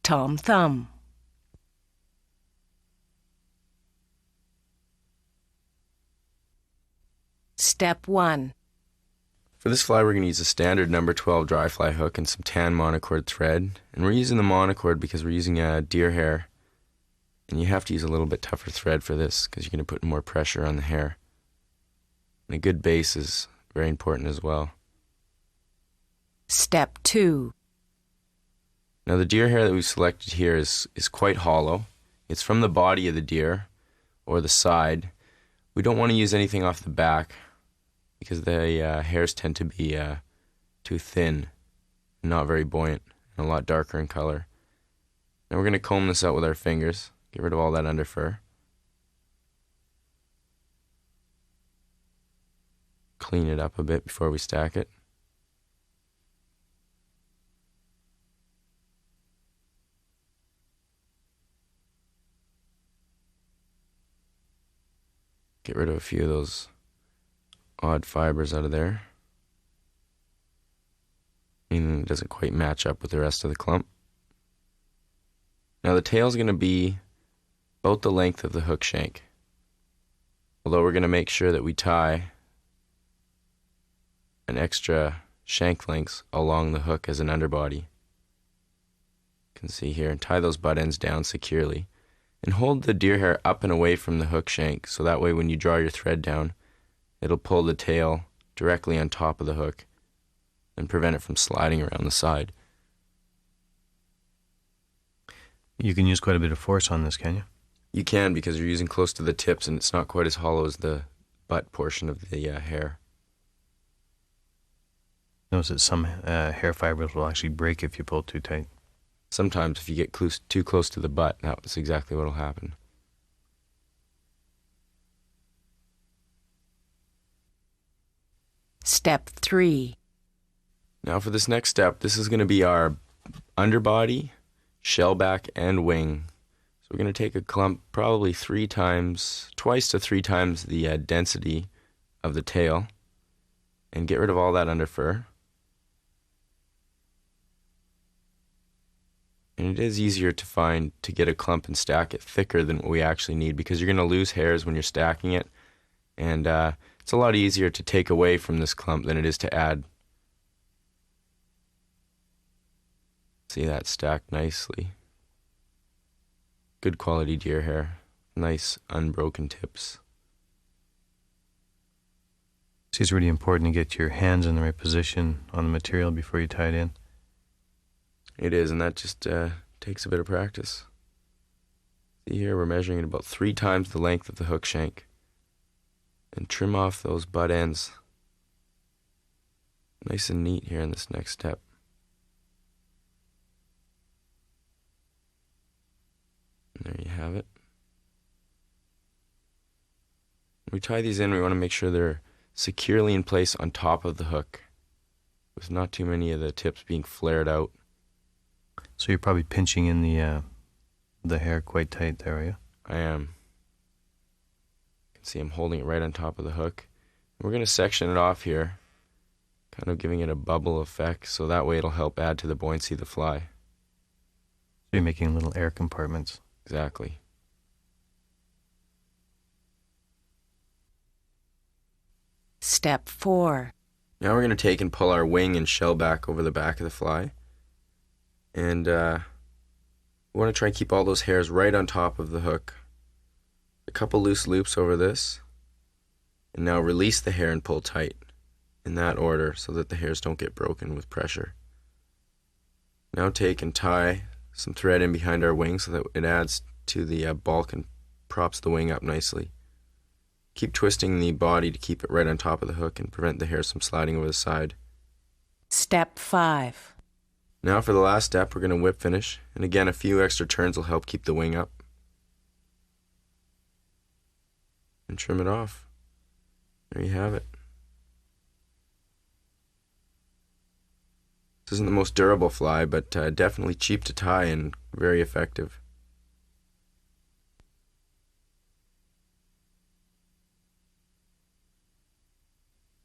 Tom Thumb. Step 1. For this fly, we're going to use a standard number 12 dry fly hook and some tan monocord thread. And we're using the monocord because we're using a deer hair. And you have to use a little bit tougher thread for this because you're going to put more pressure on the hair. And a good base is very important as well. Step 2. Now the deer hair that we've selected here is quite hollow. It's from the body of the deer or the side. We don't want to use anything off the back because the hairs tend to be too thin and not very buoyant and a lot darker in color. Now we're going to comb this out with our fingers, get rid of all that under fur. Clean it up a bit before we stack it. Get rid of a few of those odd fibers out of there. Meaning it doesn't quite match up with the rest of the clump. Now the tail is going to be about the length of the hook shank. Although we're going to make sure that we tie an extra shank lengths along the hook as an underbody. You can see here, and tie those butt ends down securely. And hold the deer hair up and away from the hook shank, so that way when you draw your thread down, it'll pull the tail directly on top of the hook and prevent it from sliding around the side. You can use quite a bit of force on this, can you? You can, because you're using close to the tips and it's not quite as hollow as the butt portion of the hair. Notice that some hair fibers will actually break if you pull too tight. Sometimes if you get too close to the butt, that's exactly what will happen. Step 3. Now for this next step, this is going to be our underbody, shellback, and wing. So we're going to take a clump probably twice to three times the density of the tail and get rid of all that under fur. And it is easier to get a clump and stack it thicker than what we actually need because you're going to lose hairs when you're stacking it. And it's a lot easier to take away from this clump than it is to add. See that stacked nicely. Good quality deer hair. Nice unbroken tips. It's really important to get your hands in the right position on the material before you tie it in. It is, and that just takes a bit of practice. See here, we're measuring it about 3 times the length of the hook shank. And trim off those butt ends. Nice and neat here in this next step. And there you have it. When we tie these in, we want to make sure they're securely in place on top of the hook, with not too many of the tips being flared out. So you're probably pinching in the hair quite tight there, are you? I am. You can see I'm holding it right on top of the hook. We're going to section it off here, kind of giving it a bubble effect, so that way it'll help add to the buoyancy of the fly. So you're making little air compartments. Exactly. Step 4. Now we're going to take and pull our wing and shell back over the back of the fly. And we want to try and keep all those hairs right on top of the hook. A couple loose loops over this. And now release the hair and pull tight in that order so that the hairs don't get broken with pressure. Now take and tie some thread in behind our wing so that it adds to the bulk and props the wing up nicely. Keep twisting the body to keep it right on top of the hook and prevent the hairs from sliding over the side. Step 5. Now for the last step, we're going to whip finish. And again, a few extra turns will help keep the wing up. And trim it off. There you have it. This isn't the most durable fly, but definitely cheap to tie and very effective.